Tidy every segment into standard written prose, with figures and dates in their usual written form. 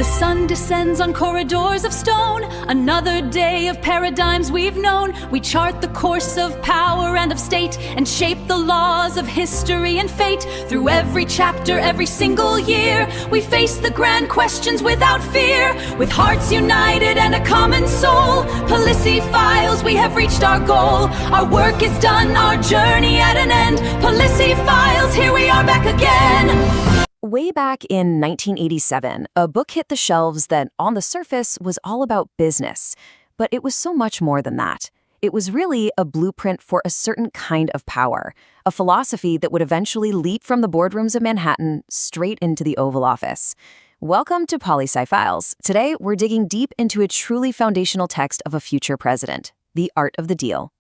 The sun descends on corridors of stone. Another day of paradigms we've known. We chart the course of power and of state, and shape the laws of history and fate. Through every chapter, every single year, we face the grand questions without fear. With hearts united and a common soul, PoliSci Files, we have reached our goal. Our work is done, our journey at an end. PoliSci Files, here we are back again. Way back in 1987, a book hit the shelves that, on the surface, was all about business. But it was so much more than that. It was really a blueprint for a certain kind of power, a philosophy that would eventually leap from the boardrooms of Manhattan straight into the Oval Office. Welcome to PoliSci Files. Today, we're digging deep into a truly foundational text of a future president, The Art of the Deal.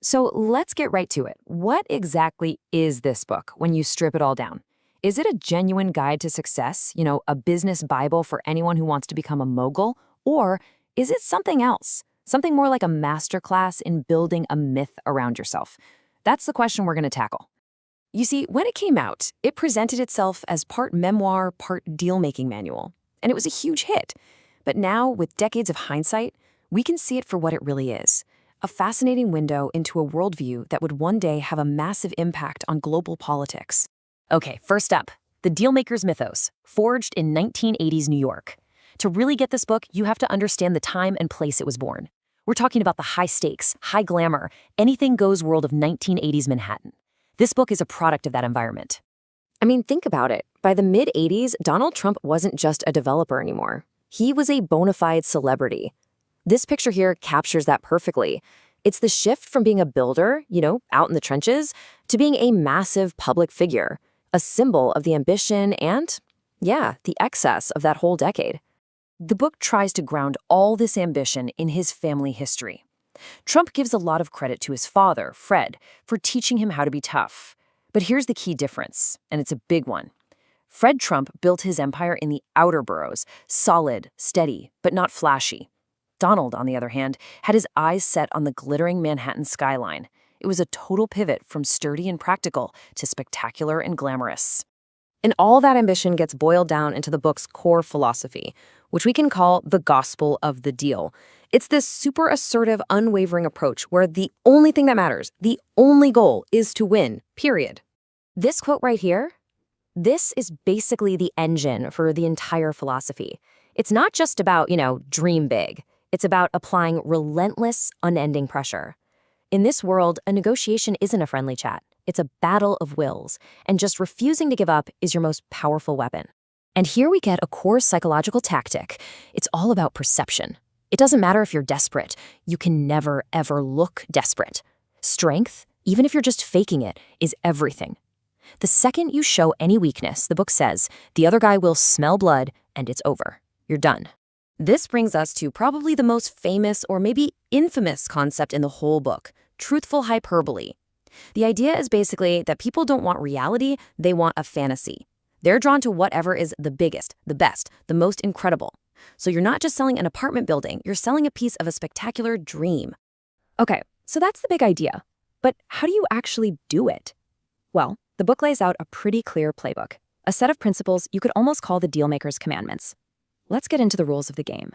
So let's get right to it. What exactly is this book when you strip it all down? Is it a genuine guide to success, a business Bible for anyone who wants to become a mogul? Or is it something else, something more like a masterclass in building a myth around yourself? That's the question we're going to tackle. You see, when it came out, it presented itself as part memoir, part deal-making manual, and it was a huge hit. But now, with decades of hindsight, we can see it for what it really is, a fascinating window into a worldview that would one day have a massive impact on global politics. Okay, first up, the Dealmaker's Mythos, forged in 1980s New York. To really get this book, you have to understand the time and place it was born. We're talking about the high stakes, high glamour, anything goes world of 1980s Manhattan. This book is a product of that environment. I mean, think about it. By the mid-80s, Donald Trump wasn't just a developer anymore. He was a bona fide celebrity. This picture here captures that perfectly. It's the shift from being a builder, out in the trenches, to being a massive public figure. A symbol of the ambition and, the excess of that whole decade. The book tries to ground all this ambition in his family history. Trump gives a lot of credit to his father, Fred, for teaching him how to be tough. But here's the key difference, and it's a big one. Fred Trump built his empire in the outer boroughs, solid, steady, but not flashy. Donald, on the other hand, had his eyes set on the glittering Manhattan skyline. It was a total pivot from sturdy and practical to spectacular and glamorous. And all that ambition gets boiled down into the book's core philosophy, which we can call the gospel of the deal. It's this super assertive, unwavering approach where the only thing that matters, the only goal, is to win, period. This quote right here, this is basically the engine for the entire philosophy. It's not just about, dream big. It's about applying relentless, unending pressure. In this world, a negotiation isn't a friendly chat. It's a battle of wills, and just refusing to give up is your most powerful weapon. And here we get a core psychological tactic. It's all about perception. It doesn't matter if you're desperate. You can never, ever look desperate. Strength, even if you're just faking it, is everything. The second you show any weakness, the book says, the other guy will smell blood, and it's over. You're done. This brings us to probably the most famous or maybe infamous concept in the whole book, truthful hyperbole. The idea is basically that people don't want reality, they want a fantasy. They're drawn to whatever is the biggest, the best, the most incredible. So you're not just selling an apartment building, you're selling a piece of a spectacular dream. Okay, so that's the big idea. But how do you actually do it? Well, the book lays out a pretty clear playbook, a set of principles you could almost call the Dealmaker's Commandments. Let's get into the rules of the game.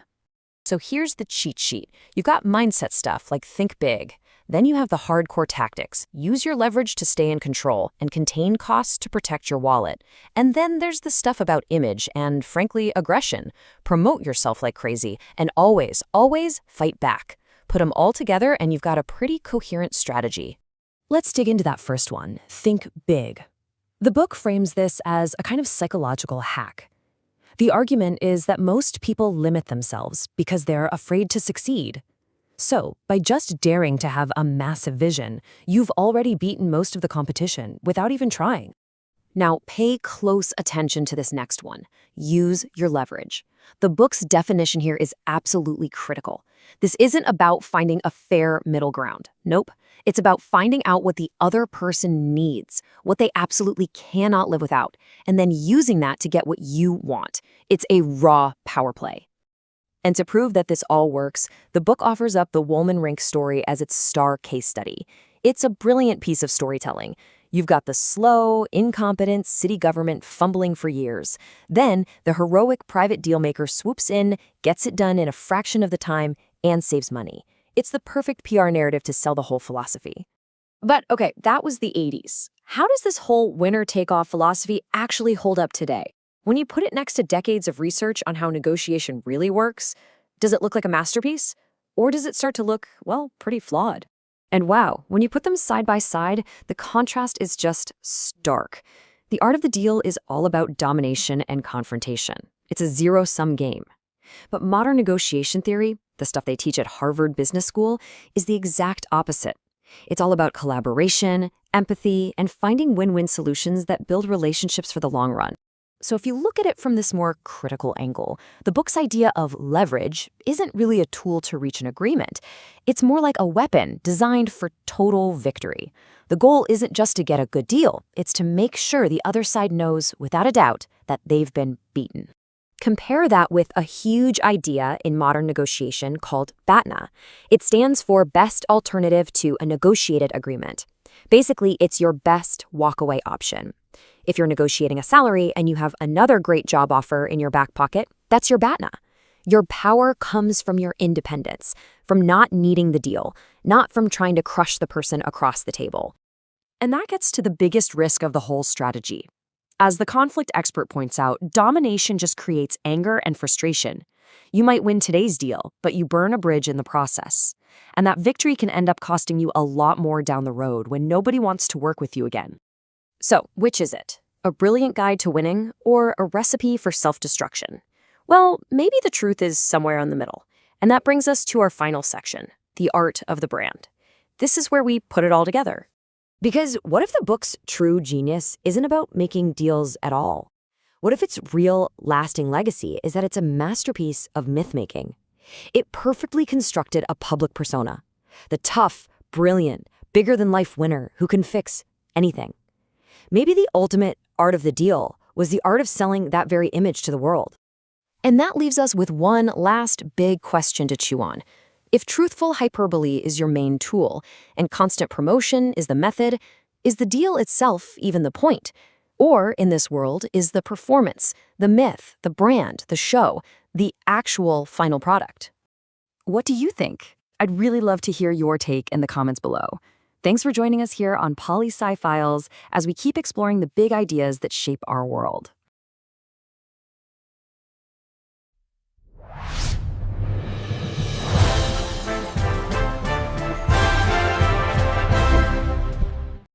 So here's the cheat sheet. You've got mindset stuff like think big. Then you have the hardcore tactics. Use your leverage to stay in control and contain costs to protect your wallet. And then there's the stuff about image and, frankly, aggression. Promote yourself like crazy and always, always fight back. Put them all together and you've got a pretty coherent strategy. Let's dig into that first one, think big. The book frames this as a kind of psychological hack. The argument is that most people limit themselves because they're afraid to succeed. So, by just daring to have a massive vision, you've already beaten most of the competition without even trying. Now, pay close attention to this next one. Use your leverage. The book's definition here is absolutely critical. This isn't about finding a fair middle ground. Nope. It's about finding out what the other person needs, what they absolutely cannot live without, and then using that to get what you want. It's a raw power play. And to prove that this all works, the book offers up the Woolman Rink story as its star case study. It's a brilliant piece of storytelling. You've got the slow, incompetent city government fumbling for years. Then, the heroic private dealmaker swoops in, gets it done in a fraction of the time, and saves money. It's the perfect PR narrative to sell the whole philosophy. But okay, that was the 80s. How does this whole winner-take-all philosophy actually hold up today? When you put it next to decades of research on how negotiation really works, does it look like a masterpiece? Or does it start to look, well, pretty flawed? And wow, when you put them side by side, the contrast is just stark. The art of the deal is all about domination and confrontation. It's a zero-sum game. But modern negotiation theory, the stuff they teach at Harvard Business School, is the exact opposite. It's all about collaboration, empathy, and finding win-win solutions that build relationships for the long run. So if you look at it from this more critical angle, the book's idea of leverage isn't really a tool to reach an agreement. It's more like a weapon designed for total victory. The goal isn't just to get a good deal, it's to make sure the other side knows, without a doubt, that they've been beaten. Compare that with a huge idea in modern negotiation called BATNA. It stands for Best Alternative to a Negotiated Agreement. Basically, it's your best walkaway option. If you're negotiating a salary and you have another great job offer in your back pocket, that's your BATNA. Your power comes from your independence, from not needing the deal, not from trying to crush the person across the table. And that gets to the biggest risk of the whole strategy. As the conflict expert points out, domination just creates anger and frustration. You might win today's deal, but you burn a bridge in the process. And that victory can end up costing you a lot more down the road when nobody wants to work with you again. So, which is it? A brilliant guide to winning or a recipe for self-destruction? Well, maybe the truth is somewhere in the middle. And that brings us to our final section, the art of the brand. This is where we put it all together. Because what if the book's true genius isn't about making deals at all? What if its real, lasting legacy is that it's a masterpiece of myth-making? It perfectly constructed a public persona. The tough, brilliant, bigger-than-life winner who can fix anything. Maybe the ultimate art of the deal was the art of selling that very image to the world. And that leaves us with one last big question to chew on. If truthful hyperbole is your main tool, and constant promotion is the method, is the deal itself even the point? Or, in this world, is the performance, the myth, the brand, the show, the actual final product? What do you think? I'd really love to hear your take in the comments below. Thanks for joining us here on PoliSci Files as we keep exploring the big ideas that shape our world.